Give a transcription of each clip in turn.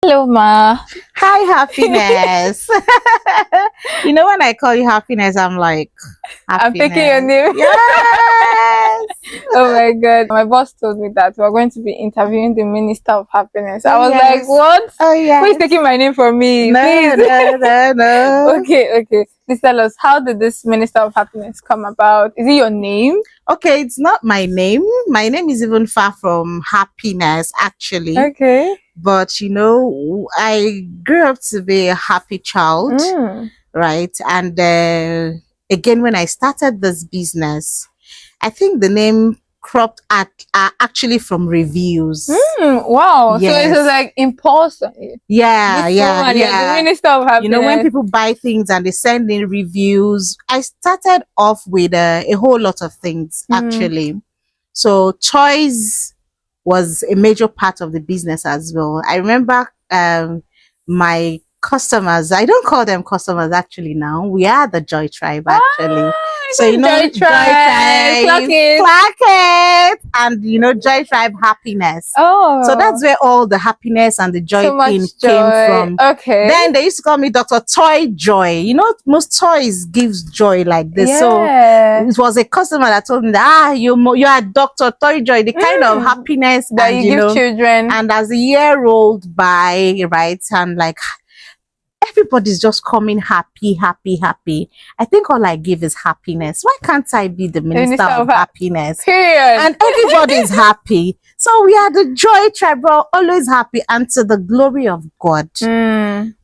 Hello, Ma. Hi, happiness. When I call you happiness, I'm like, happiness. I'm taking your name. Yes. Oh my God. My boss told me that we're going to be interviewing the Minister of Happiness. I was Yes. like, what? Oh, yeah. Who is taking my name from me? No, Please. no. Okay. Please tell us, how did this Minister of Happiness come about? Is it your name? Okay, it's not my name. My name is even far from happiness, actually. Okay. But, I grew up to be a happy child, right? And again, when I started this business, I think the name cropped actually from reviews. Wow. Yes. So it was like impulse. Yeah. The Minister of Happiness. When people buy things and they send in reviews, I started off with a whole lot of things, actually. So toys was a major part of the business as well. I remember my customers, I don't call them customers actually now. We are the Joy Tribe, actually. So Joy Tribe, Clock it, and Joy Tribe happiness. So that's where all the happiness and the joy thing came from. Okay. Then they used to call me Dr. Toy Joy. Most toys gives joy like this. Yeah. So it was a customer that told me that you are Dr. Toy Joy, the kind of happiness that you give children. And as the year rolled by, right, and like everybody's just coming happy. I think all I give is happiness. Why can't I be the Minister of Happiness? Period. And everybody's happy. So we are the Joy Tribe. We're always happy. And to the glory of God,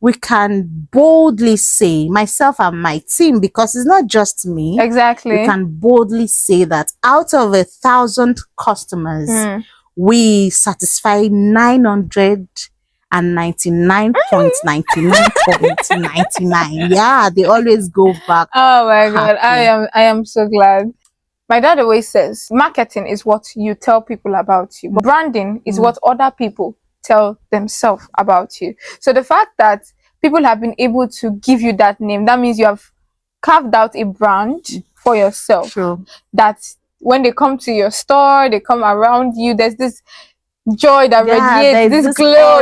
we can boldly say, myself and my team, because it's not just me. Exactly. We can boldly say that out of 1,000 customers, we satisfy 999.99.99. Yeah, they always go back. Oh my God, I am so glad. My dad always says marketing is what you tell people about you, but branding is what other people tell themselves about you. So the fact that people have been able to give you that name, that means you have carved out a brand for yourself. True. That when they come to your store, they come around you, there's this joy that radiates, this glow,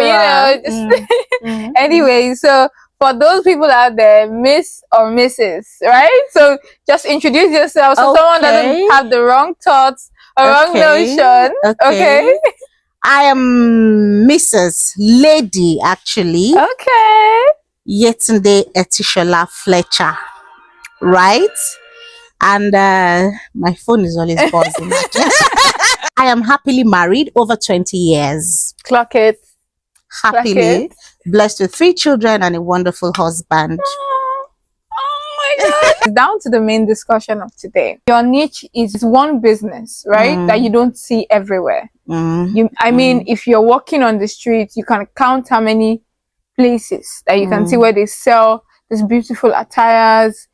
Anyway, so for those people out there, Miss or Mrs., right? So just introduce yourself so someone doesn't have the wrong thoughts or wrong notion. Okay. I am Mrs. Lady, actually. Okay. Yetunde Fletcher, right? And my phone is always buzzing. I am happily married over 20 years. Clock it. Happily. Blessed with 3 children and a wonderful husband. Oh my God. Down to the main discussion of today. Your niche is one business, right? That you don't see everywhere. I mean, if you're walking on the street, you can count how many places that you can see where they sell these beautiful attires,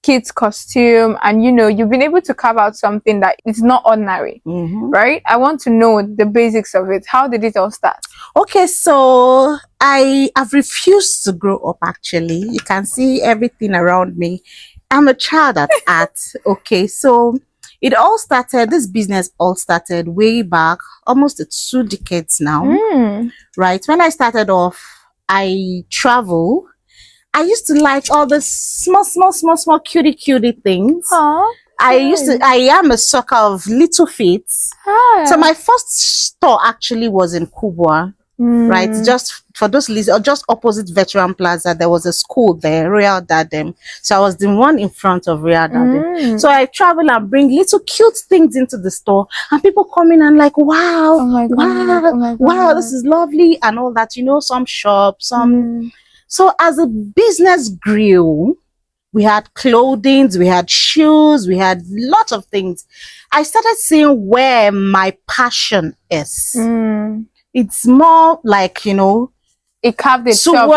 kids costume, and you've been able to carve out something that is not ordinary, right? I want to know the basics of it. How did it all start? Okay, so I have refused to grow up, actually. You can see everything around me. I'm a child at art. Okay, so this business all started way back, almost 2 decades now, right? When I started off, I travel. I used to like all the small, cutie things. I am a sucker of little feet. So my first store actually was in Kubwa, right? Just for those listeners, just opposite Veteran Plaza, there was a school there, Royal Dadem. So I was the one in front of Royal Dadem. So I travel and bring little cute things into the store, and people come in and like, wow, wow, this is lovely, and all that. Some shops, some. So as a business grew, we had clothing, we had shoes, we had lots of things. I started seeing where my passion is. It's more like, it carved itself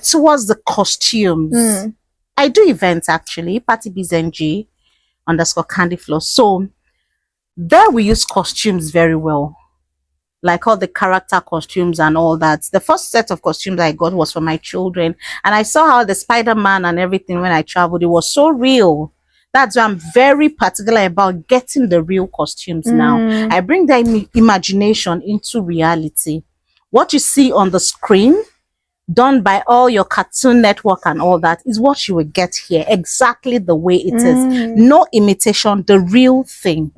towards the costumes. I do events, actually, party_bsng _candy floor. So there we use costumes very well. Like all the character costumes and all that. The first set of costumes I got was for my children. And I saw how the Spider-Man and everything when I traveled, it was so real. That's why I'm very particular about getting the real costumes now. I bring the imagination into reality. what you see on the screen, done by all your Cartoon Network and all that, is what you will get here, exactly the way it is. No imitation, the real thing.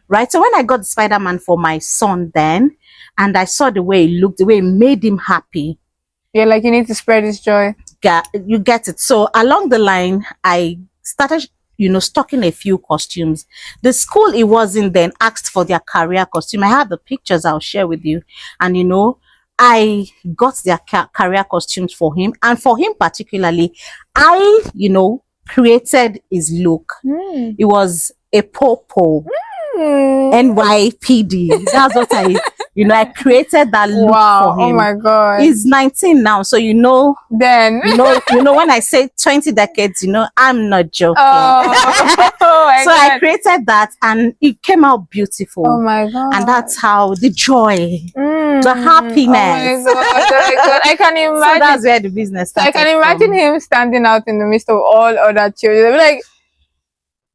Right? So when I got the Spider-Man for my son then, and I saw the way he looked, the way it made him happy. You're like, you need to spread his joy. You get it. So along the line, I started, stocking a few costumes. The school he was in then asked for their career costume. I have the pictures I'll share with you. And, I got their career costumes for him. And for him particularly, I, created his look. It was a popo. NYPD. That's what I created that look for him. Oh my God. He's 19 now, so then when I say 20 decades, I'm not joking. Oh so I created that and it came out beautiful. Oh my God. And that's how the joy, the happiness. Oh my God. I can imagine. So that's where the business started. I can imagine him standing out in the midst of all other children. They'll be like,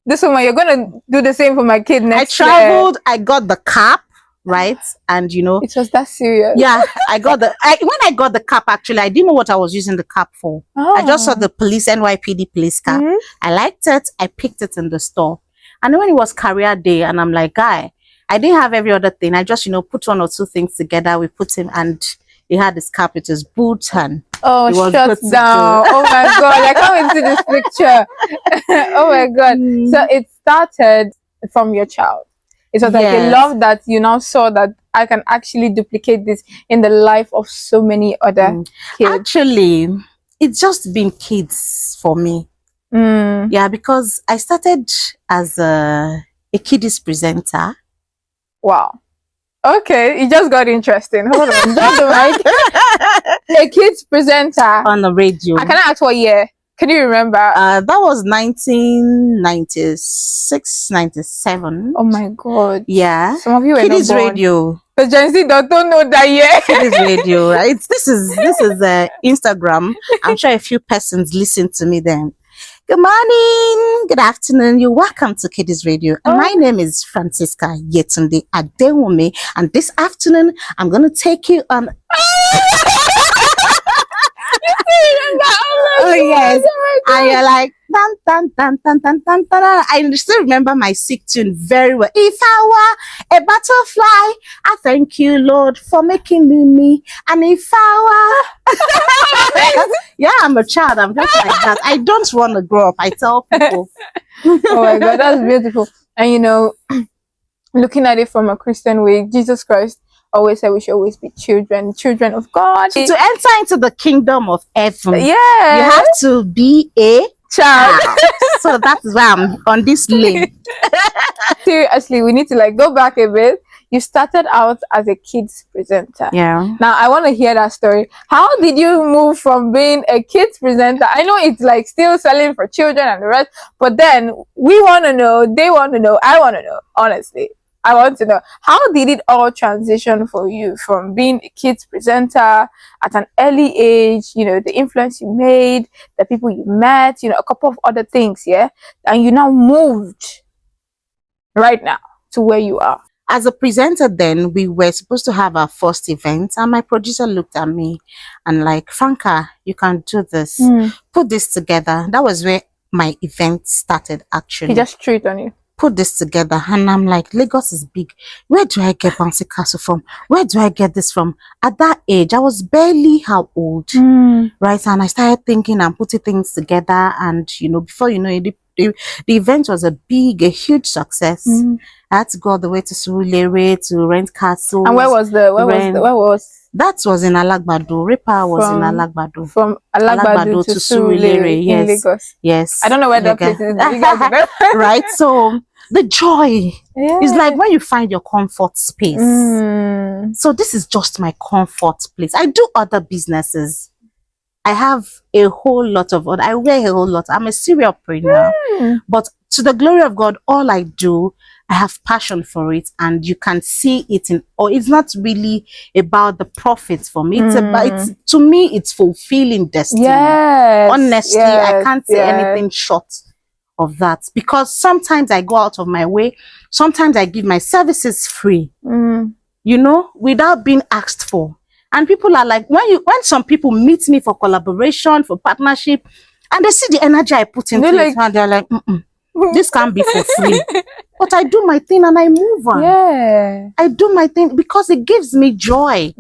this woman, you're gonna do the same for my kid next year. I traveled, I got the cap, right? And it was that serious. Yeah, I got when I got the cap, actually, I didn't know what I was using the cap for. I just saw the NYPD police cap. I liked it. I picked it in the store. And when it was career day, and I'm like, guy, I didn't have every other thing. I just, put one or two things together. We put him, and he had his cap, it was boots, and shut down. Oh my God, I can't wait to see this picture. Oh my God. So it started from your child. It was like a love that you now saw that I can actually duplicate this in the life of so many other kids. Actually, it's just been kids for me. Yeah, because I started as a kiddies presenter. Wow. Okay, it just got interesting. Hold on, drop the mic. A kids presenter on the radio. Can I ask what year? Can you remember? That was 1996, 97. Oh my God. Yeah. Some of you were Kiddies not born. Radio. The Gen Z don't know that year. Kiddies Radio, right? This is Instagram. I'm sure a few persons listen to me then. Good morning, good afternoon. You're welcome to Kiddies Radio. And my name is Francisca Yetunde Fletcher. And this afternoon, I'm going to take you on... Oh yes. And you're like, dun, dun, dun, dun, dun, dun, dun, dun. I still remember my sick tune very well. If I were a butterfly, I thank you, Lord, for making me. And if I were... Yeah, I'm a child. I'm just like that. I don't want to grow up. I tell people. Oh my God, that's beautiful. And looking at it from a Christian way, Jesus Christ always said we should always be children of God. To enter into the kingdom of heaven, you have to be a child. So that is why I'm on this lane. Seriously, we need to go back a bit. You started out as a kids presenter. Yeah. Now I want to hear that story. How did you move from being a kids presenter? I know it's still selling for children and the rest, but then we want to know, they want to know, I want to know, honestly. I want to know, how did it all transition for you from being a kids presenter at an early age, the influence you made, the people you met, a couple of other things, yeah? And you now moved right now to where you are. As a presenter then, we were supposed to have our first event, and my producer looked at me and like, Franca, you can do this. Put this together. That was where my event started, actually. He just threw it on you. Put this together, and I'm like, Lagos is big. Where do I get Bouncy Castle from? Where do I get this from? At that age, I was barely how old, right? And I started thinking and putting things together, and before you know it, the event was a huge success. I had to go all the way to Surulere to rent castles. And where was that was in Alagbado. Ripa was in Alagbado. From Alagbado to Surulere, yes. In Lagos. Yes. I don't know where that place is. Right. So the joy is like when you find your comfort space. So this is just my comfort place. I do other businesses. I have a whole lot of other. I wear a whole lot. I'm a serialpreneur. But to the glory of God, all I do, I have passion for it, and you can see it it's not really about the profits for me. To me, it's fulfilling destiny. Yes. Honestly, I can't say anything short of that, because sometimes I go out of my way. Sometimes I give my services free, without being asked for. And people are like, when some people meet me for collaboration, for partnership, and they see the energy I put into it, and they're like, this can't be for free. But I do my thing and I move on. Yeah. I do my thing because it gives me joy.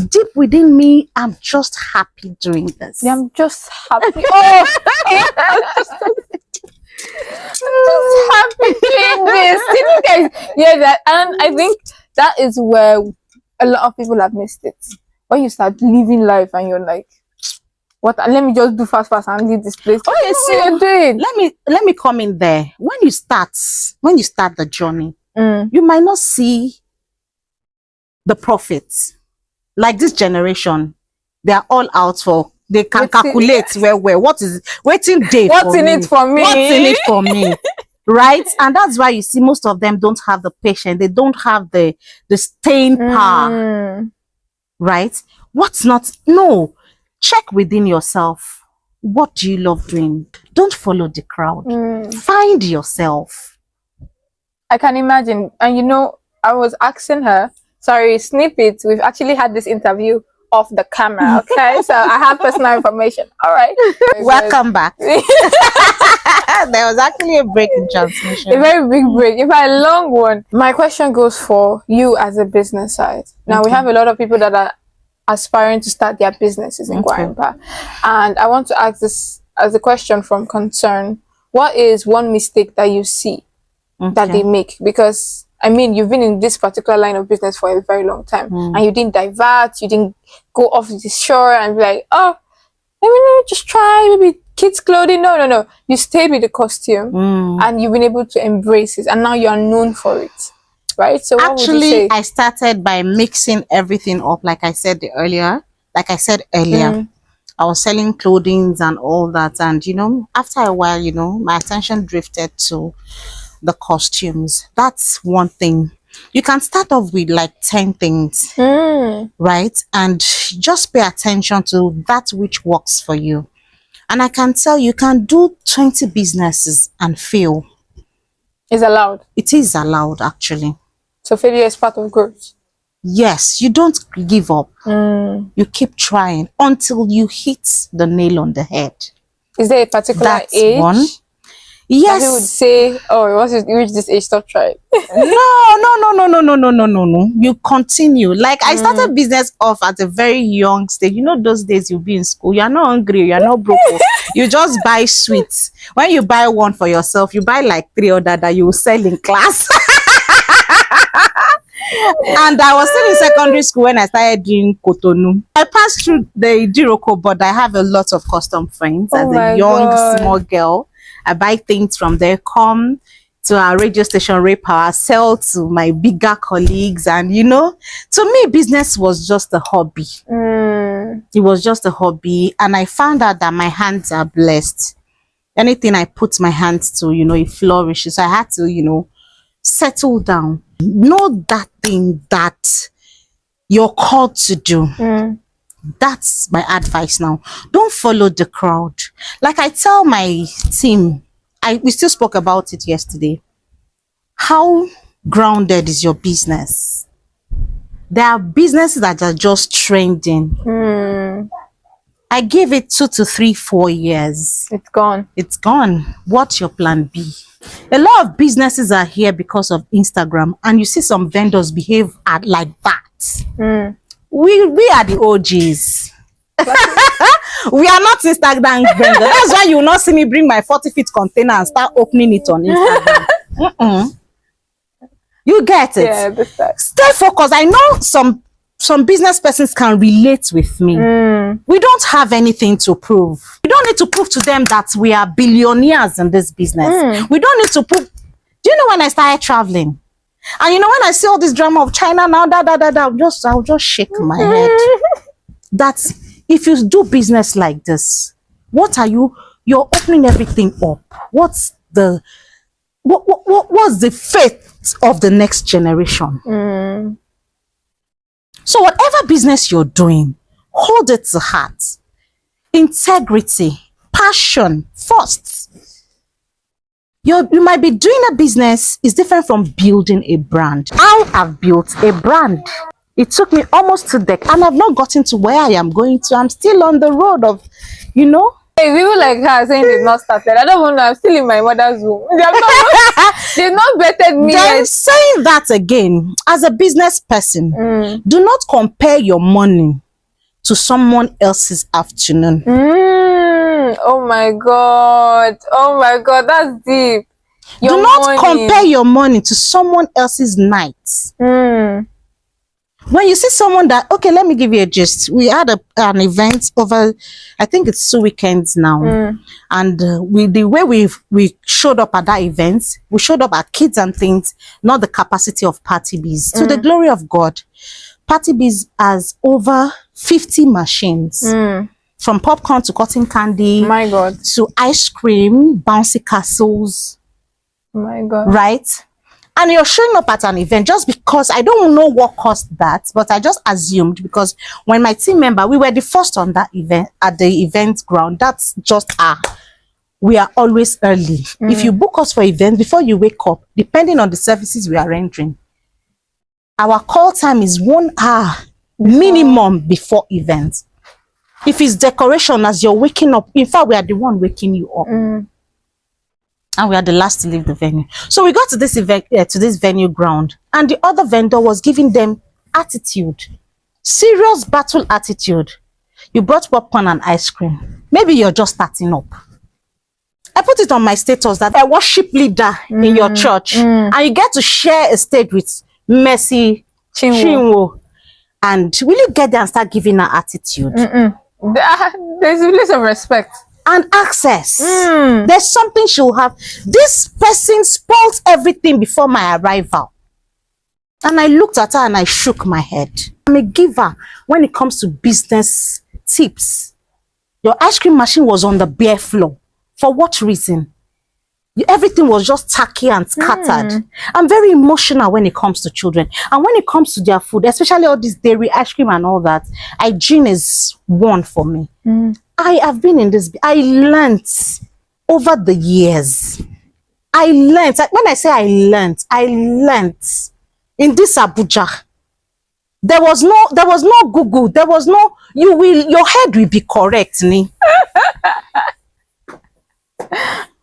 Deep within me, I'm just happy doing this. Yeah, I'm just happy. Oh, I'm just happy doing this. You know, guys, yeah, that, and I think that is where a lot of people have missed it. When you start living life and you're like, what? Let me just do fast and leave this place. Okay, so what you're doing. Let me come in there. When you start the journey, you might not see the profits. Like this generation, they are all out for. They can calculate what is waiting day. What's in it for me? What's in it for me? Right? And that's why you see most of them don't have the patience. They don't have the staying power. Right? What's not? No. Check within yourself. What do you love doing? Don't follow the crowd. Find yourself. I can imagine. And you know, I was asking her, sorry, snippets. We've actually had this interview off the camera, okay? So I have personal information. All right. Welcome back. There was actually a break in transmission. A very big break. In fact, a long one. My question goes for you as a business side. Now, we have a lot of people that are aspiring to start their businesses in Gwarimpa. And I want to ask this as a question from concern. What is one mistake that you see that they make? Because I mean, you've been in this particular line of business for a very long time, and you didn't divert, you didn't go off the shore and be like, oh, let me just try maybe kids' clothing. No. You stayed with the costume, and you've been able to embrace it, and now you are known for it, right? So what actually, would you say? I started by mixing everything up, like I said earlier. I was selling clothing and all that, and you know, after a while, you know, my attention drifted to the costumes. That's one thing. You can start off with like 10 things, right? And just pay attention to that which works for you. And I can tell you can do 20 businesses and fail. It's allowed. It is allowed, actually. So failure is part of growth. Yes, you don't give up. You keep trying until you hit the nail on the head. Is there a particular age? One. Yes. He would say, oh, once you reach this age, stop trying. No. You continue. Like I started business off at a very young stage. You know, those days you'll be in school. You're not hungry. You're not broke. You just buy sweets. When you buy one for yourself, you buy like 3 other that you will sell in class. And I was still in secondary school when I started doing Kotonu. I passed through the Diroko, but I have a lot of custom friends as a young, small girl. I buy things from there, come to our radio station, Ray Power, sell to my bigger colleagues. And, you know, to me, business was just a hobby. It was just a hobby. And I found out that my hands are blessed. Anything I put my hands to, you know, it flourishes. So I had to, you know, settle down. Know that thing that you're called to do. That's my advice now. Don't follow the crowd. Like I tell my team, we still spoke about it yesterday. How grounded is your business? There are businesses that are just trending. I give it 2 to 3, 4 years. It's gone. It's gone. What's your plan B? A lot of businesses are here because of Instagram, and you see some vendors behave like that. We are the OGs. We are not Instagram vendors. That's why you will not see me bring my 40-feet container and start opening it on Instagram. You get it? Yeah, that's right. Stay focused. I know some business persons can relate with me. We don't have anything to prove. We don't need to prove to them that we are billionaires in this business. We don't need to prove. Do you know when I started traveling? And you know, when I see all this drama of China now, I'll just shake my head. That if you do business like this, what are you? You're opening everything up. What's the fate of the next generation? So whatever business you're doing, hold it to heart. Integrity, passion first. You might be doing a business is different from building a brand. I have built a brand. It took me almost 2 decades, and I've not gotten to where I am going to. I'm still on the road of, you know. Hey, people like her saying they've not started. I don't know. I'm still in my mother's womb. They've not vetted me Then yet. saying that again, as a business person, do not compare your morning to someone else's afternoon. Oh my God. Oh my God. That's deep. Do not compare your morning to someone else's night. When you see someone that, okay, let me give you a gist. We had an event over, I think it's 2 weekends now. And the way we showed up at that event, we showed up at kids and things, not the capacity of Party Biz. To the glory of God, Party Biz has over 50 machines. From popcorn to cotton candy. My God. To ice cream, bouncy castles. My God. Right? And you're showing up at an event just because I don't know what caused that, but I just assumed because when my team member, we were the first on that event at the event ground. That's just we are always early. If you book us for events before you wake up, depending on the services we are rendering, our call time is 1 hour minimum before events. If it's decoration as you're waking up, in fact, we are the one waking you up. And we are the last to leave the venue. So we got to this event, to this venue ground, and the other vendor was giving them attitude, serious battle attitude. You brought popcorn and ice cream. Maybe you're just starting up. I put it on my status that a worship leader in your church, and you get to share a stage with Mercy Chinwo. And will you get there and start giving her attitude? There's a place of respect. And access. There's something she'll have. This person spoils everything before my arrival. And I looked at her and I shook my head. I'm a giver when it comes to business tips. Your ice cream machine was on the bare floor. For what reason? Everything was just tacky and scattered. I'm very emotional when it comes to children. And when it comes to their food, especially all this dairy, ice cream and all that, hygiene is one for me. I have been in this. I learned over the years. I learned. When I say I learned in this Abuja. There was no Google. There was no. Your head will be correct, ni.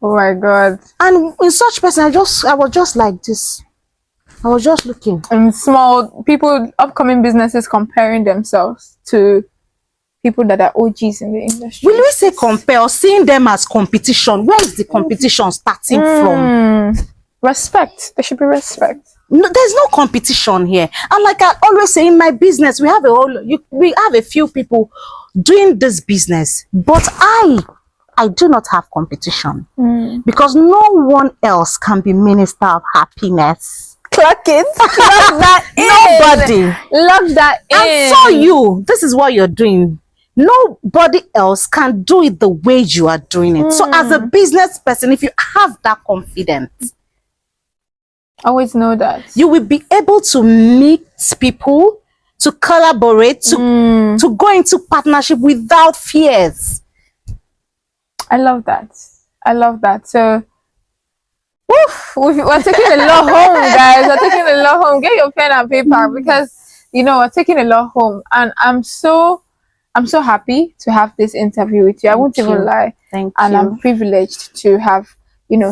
Oh my God. And in such person, I was just like this. I was just looking. And small people, upcoming businesses comparing themselves to people that are OGs in the industry. Will we say compare or seeing them as competition? Where is the competition starting from? Respect. There should be respect. No, there's no competition here. And like I always say in my business, we have a few people doing this business, but I do not have competition because no one else can be minister of happiness. Clock it. Lock that in. Nobody. Lock that in. And so this is what you're doing. Nobody else can do it the way you are doing it. So as a business person, if you have that confidence, always know that you will be able to meet people, to collaborate, to go into partnership without fears. I love that. I love that. So we're taking a lot home, guys. We're taking a lot home. Get your pen and paper because we're taking a lot home, and I'm so happy to have this interview with you. I won't even lie. Thank and you. I'm privileged to have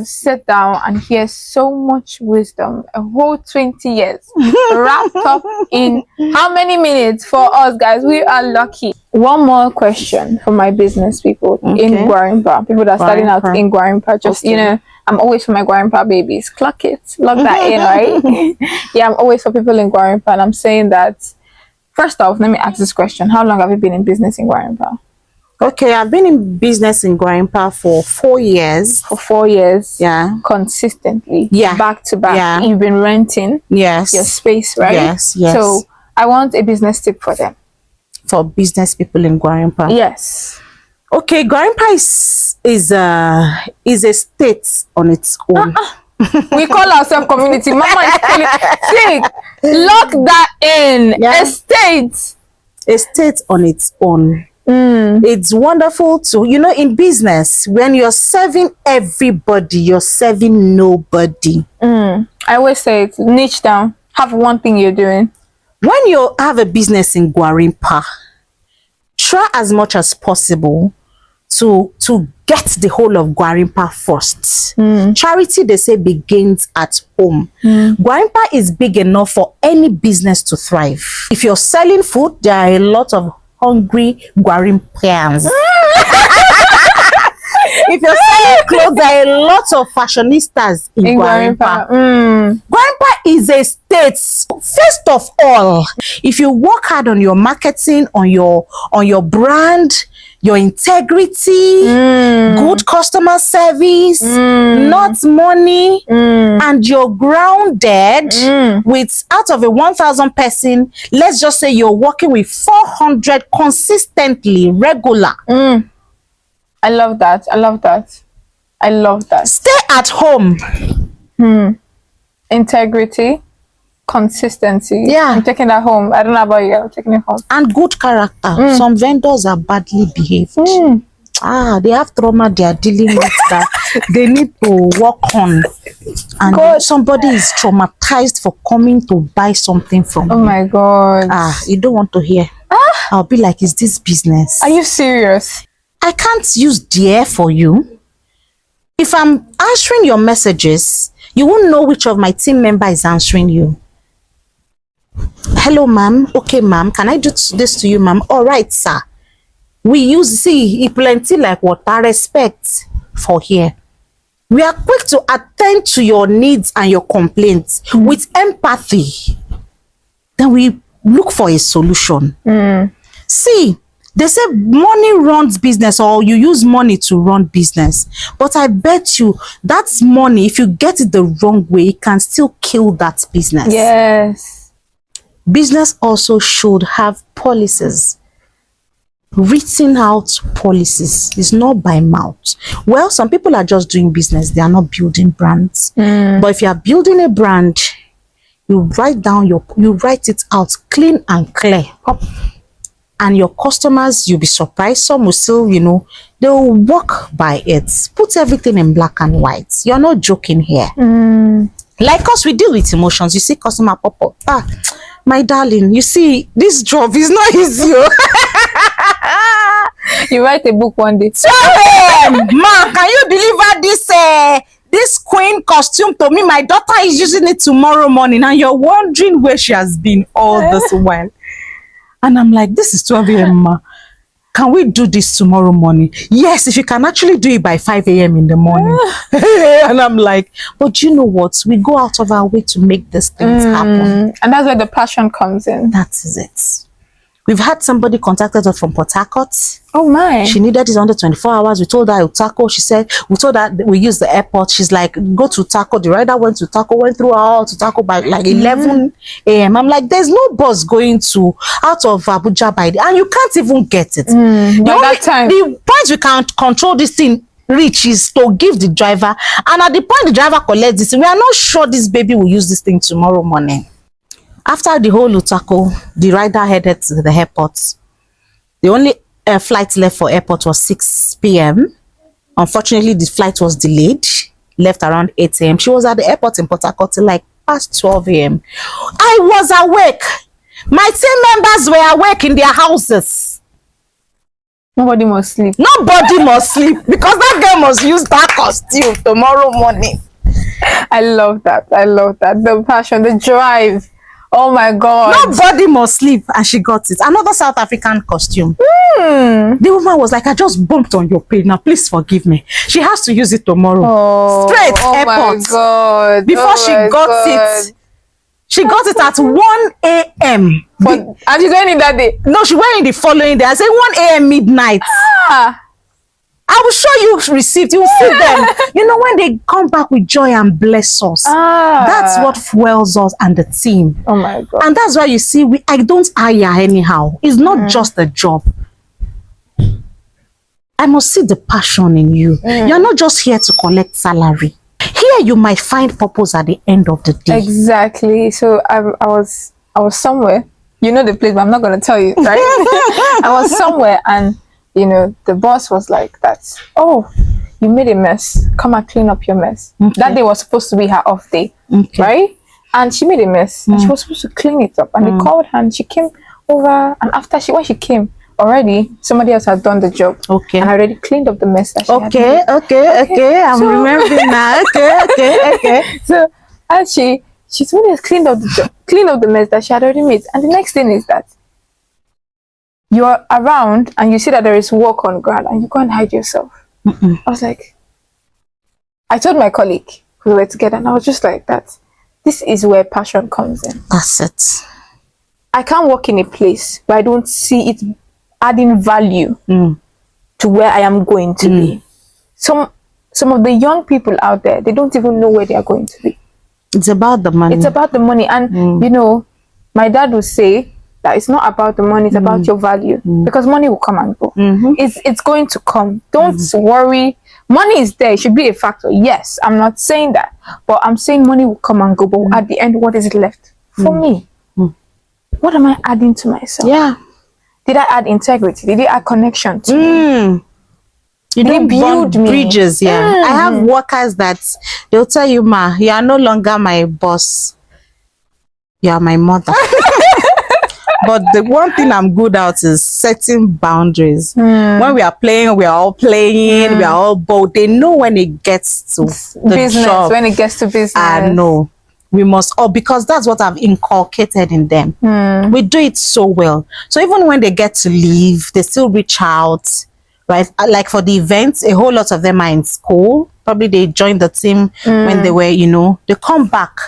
sit down and hear so much wisdom, a whole 20 years wrapped up in how many minutes for us, guys? We are lucky. One more question for my business people in Gwarimpa, people that are starting out in Gwarimpa. Just I'm always for my Gwarimpa babies. Clock it, log that in, right? Yeah, I'm always for people in Gwarimpa, and I'm saying that. First off, let me ask this question: how long have you been in business in Gwarimpa? Okay, I've been in business in Gwarimpa for 4 years. For 4 years, yeah, consistently, yeah, back to back. Yeah. You've been renting, yes, your space, right? Yes, yes. So I want a business tip for them. For business people in Gwarimpa. Yes. Okay, Gwarimpa is a state on its own. We call ourselves community. Mama is calling. See, lock that in. Yeah. A state on its own. It's wonderful to, in business, when you're serving everybody, you're serving nobody. I always say it, niche down. Have one thing you're doing. When you have a business in Gwarimpa, try as much as possible to get the whole of Gwarimpa first. Charity, they say, begins at home. Gwarimpa is big enough for any business to thrive. If you're selling food, there are a lot of hungry Gwarimpians. If you're selling clothes, there are a lot of fashionistas in Gwarimpa. Gwarimpa is a state. First of all, if you work hard on your marketing, on your brand, your integrity, good customer service, not money, and you're grounded with, out of a 1,000 person, let's just say you're working with 400 consistently, regular. I love that. I love that. I love that. Stay at home. Integrity, consistency. Yeah. I'm taking that home. I don't know about you. I'm taking it home. And good character. Some vendors are badly behaved. They have trauma they are dealing with that they need to work on. And somebody is traumatized for coming to buy something from Oh you. my God. You don't want to hear. I'll be like, is this business? Are you serious? I can't use dear for you. If I'm answering your messages, you won't know which of my team member is answering you. Hello, ma'am. Okay, ma'am. Can I do this to you, ma'am? All right, sir. We use, see, plenty like water, respect for here. We are quick to attend to your needs and your complaints with empathy. Then we look for a solution. See, they say money runs business, or you use money to run business. But I bet you that's money, if you get it the wrong way, it can still kill that business. Yes. Business also should have policies. Written out policies. It's not by mouth. Well, some people are just doing business. They are not building brands. But if you are building a brand, you write it out clean and clear. And your customers, you'll be surprised. Some will still, they'll walk by it. Put everything in black and white. You're not joking here. Like us, we deal with emotions. You see customer pop up. My darling, you see, this job is not easy. You write a book one day. Ma, can you deliver this queen costume to me? My daughter is using it tomorrow morning, and you're wondering where she has been all this while. And I'm like, this is 12 a.m. ma. Can we do this tomorrow morning? Yes, if you can actually do it by 5 a.m. in the morning. And I'm like, but you know what? We go out of our way to make these things happen. And that's where the passion comes in. That is it. We've had somebody contacted us from Port Harcourt. Oh my. She needed it under 24 hours. We told her Utako. She said, we told her we use the airport. She's like, go to Utako. The rider went to Utako, went through all to Utako by like 11 a.m. I'm like, there's no bus going out of Abuja by and you can't even get it. That time. The point we can't control this thing reach is to give the driver. And at the point the driver collects this, we are not sure this baby will use this thing tomorrow morning. After the whole Utako, the rider headed to the airport. The only flight left for airport was 6 p.m. Unfortunately, the flight was delayed, left around 8 a.m. She was at the airport in Port Harcourt till like past 12 a.m. I was awake. My team members were awake in their houses. Nobody must sleep. Nobody must sleep because that girl must use that costume tomorrow morning. I love that. I love that. The passion, the drive. Oh my God. Nobody must sleep, and she got it. Another South African costume. The woman was like, I just bumped on your page. Now, please forgive me. She has to use it tomorrow. Straight airport. My God. Before she got it. She got it at 1 a.m. And she went in that day? No, she went in the following day. I said 1 a.m. midnight. I will show you receipts. You will see them. You know, when they come back with joy and bless us, that's what fuels us and the team. Oh my God. And that's why you see, I don't hire anyhow. It's not just a job. I must see the passion in you. You're not just here to collect salary. Here you might find purpose at the end of the day. Exactly. So I was somewhere. You know the place, but I'm not going to tell you, right? I was somewhere, and the boss was like that. Oh, you made a mess. Come and clean up your mess. That day was supposed to be her off day, right? and she made a mess. And she was supposed to clean it up. And they called her, and she came over. And when she came, already somebody else had done the job. Okay. And already cleaned up the mess that she had made. Okay. I'm remembering now. Okay. So, and she's really has cleaned up the mess that she had already made. And the next thing is that you're around and you see that there is work on ground and you go and hide yourself. I was like, I told my colleague, we were together, and I was just like that. This is where passion comes in. That's it. I can't work in a place where I don't see it adding value to where I am going to be. Some of the young people out there, they don't even know where they are going to be. It's about the money. It's about the money. And you know, my dad would say that it's not about the money, it's about your value. Because money will come and go. It's going to come. Don't worry. Money is there. It should be a factor. Yes, I'm not saying that. But I'm saying money will come and go. But at the end, what is left for me? What am I adding to myself? Yeah. Did I add integrity? Did I add connection to me? You don't build bridges. Yeah. I have workers that they'll tell you, Ma, you are no longer my boss. You are my mother. But the one thing I'm good at is setting boundaries. When we are playing, we are all playing, we are all bold. They know when it gets to the business, job. when it gets to business. I know. We must all, because that's what I've inculcated in them. We do it so well. So even when they get to leave, they still reach out, right? Like for the events, a whole lot of them are in school. Probably they joined the team when they were, you know, they come back.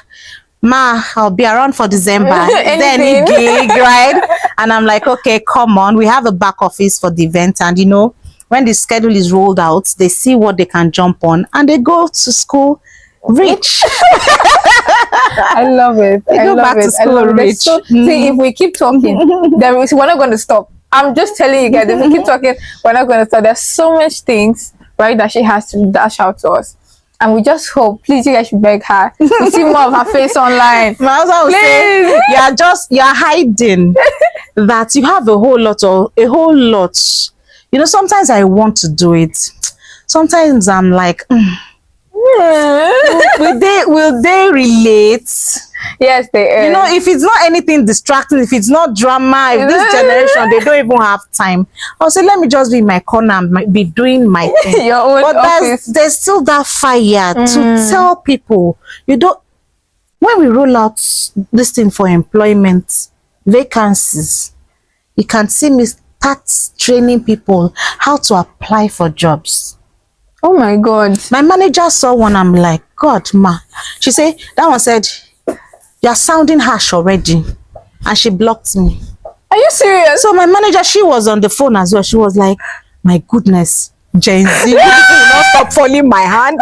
Ma, I'll be around for December. Is there any gig, right? And I'm like, okay, come on. We have a back office for the event. And, you know, when the schedule is rolled out, they see what they can jump on and they go to school rich. I love it. They go back to school rich. So, see, if we keep talking, we're not going to stop. I'm just telling you guys, if we keep talking, we're not going to stop. There's so much things, right, that she has to dash out to us. And we just hope, please, you guys should beg her. We see more of her face online. My husband will say, you're hiding that you have a whole lot. You know, sometimes I want to do it. Sometimes I'm like, will they relate? Yes, they are. You know, if it's not anything distracting, if it's not drama, if this generation, they don't even have time. I'll say, let me just be in my corner and be doing my thing. Your own but office. there's still that fire to tell people, you don't, when we roll out this thing for employment, vacancies, you can see me start training people how to apply for jobs. Oh my God. My manager saw one, I'm like, God, ma. She said, that one said, you're sounding harsh already. And she blocked me. Are you serious? So my manager, she was on the phone as well. She was like, my goodness, Gen Z, will not stop following my hand.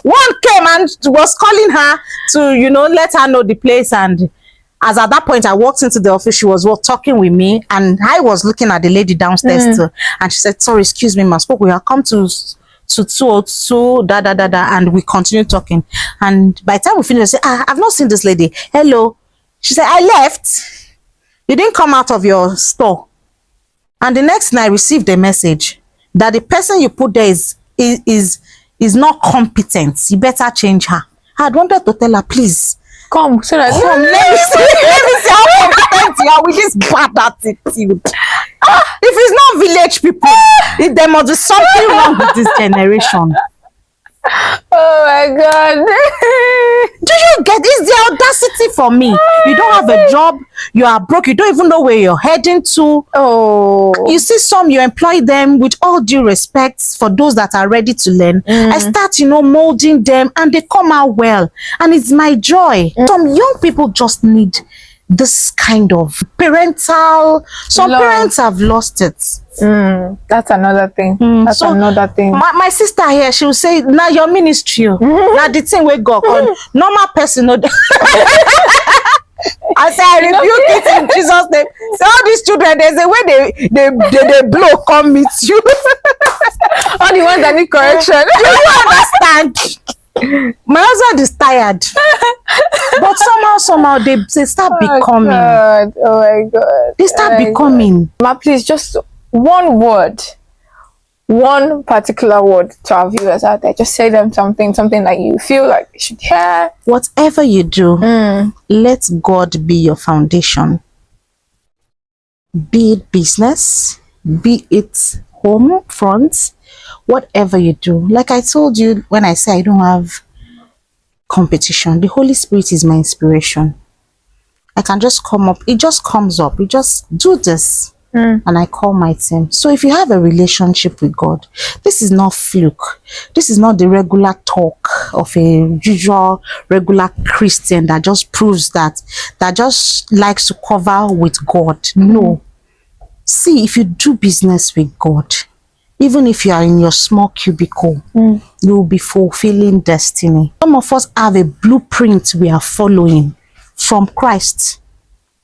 One came and was calling her to, you know, let her know the place. And as at that point, I walked into the office, she was talking with me. And I was looking at the lady downstairs too. And she said, sorry, excuse me, ma, spoke. We have come to 202, and we continued talking. And by the time we finished, I said, I've not seen this lady. Hello. She said, I left. You didn't come out of your store. And the next night I received a message that the person you put there is not competent. You better change her. I had wanted to tell her, please come, so that let me see how competent you are with this bad attitude. If it's not village people, there must be something wrong with this generation. Oh my God. Do you get this? The audacity for me. You don't have a job, you are broke, you don't even know where you're heading to. Oh, you see some, you employ them with all due respect for those that are ready to learn. I start, you know, molding them and they come out well. And it's my joy. Some young people just need this kind of parental, some parents have lost it. That's another thing. That's another thing. My sister here, she will say, now your ministry, now the thing we go on normal person. No, I say I rebuke it in Jesus' name. So all these children, there's a way they blow come meet you. All the ones that need correction. You understand? My husband is tired, but somehow they start becoming. Oh my God! They start becoming. Ma, please, just one word one particular word to our viewers out there. Just say them something that you feel like they should hear. Whatever you do, let God be your foundation. Be it business, be it home front, whatever you do. Like I told you when I say I don't have competition, the Holy Spirit is my inspiration. I can just come up, it just comes up, we just do this. And I call my team. So if you have a relationship with God, this is not fluke. This is not the regular talk of a usual regular Christian that just proves that just likes to cover with God. No. See, if you do business with God, even if you are in your small cubicle, you will be fulfilling destiny. Some of us have a blueprint we are following from Christ,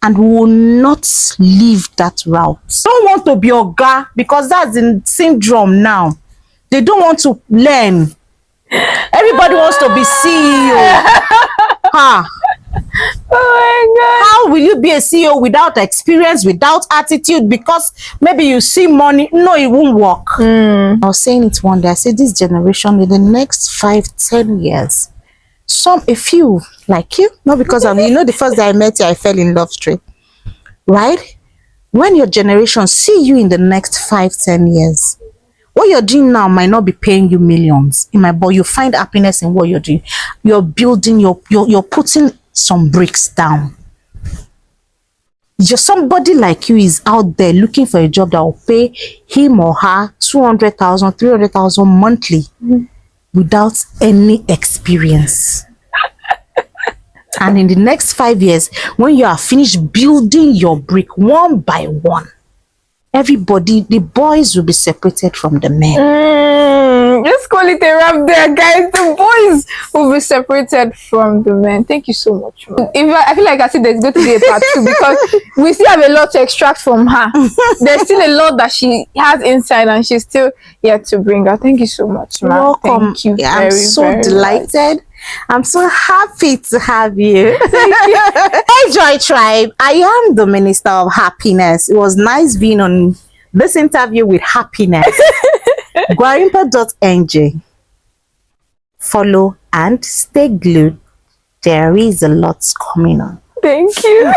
and we will not leave that route. Don't want to be Oga, because that's the syndrome now. They don't want to learn. Everybody wants to be CEO. Oh my God. How will you be a CEO without experience, without attitude? Because maybe you see money. No, it won't work. I was saying it one day. I said this generation, in the next 5-10 years, a few like you, not because the first day I met you, I fell in love straight, right? When your generation see you in the next 5-10 years, what you're doing now might not be paying you millions, but you find happiness in what you're doing. You're building, you're putting some bricks down. Somebody like you is out there looking for a job that will pay him or her 200,000, 300,000 monthly without any experience. And in the next 5 years, when you are finished building your brick one by one, everybody, the boys will be separated from the men. Just call it a wrap there, guys. The boys will be separated from the men. Thank you so much. I feel like I said there's going to be a part 2, because we still have a lot to extract from her. There's still a lot that she has inside, and she's still yet to bring out. Thank you so much, ma'am. Welcome. Thank you. I'm so delighted. Much. I'm so happy to have you. Hey, Joy Tribe. I am the Minister of Happiness. It was nice being on this interview with Happiness. Gwarimpa.ng. Follow and stay glued. There is a lot coming on. Thank you.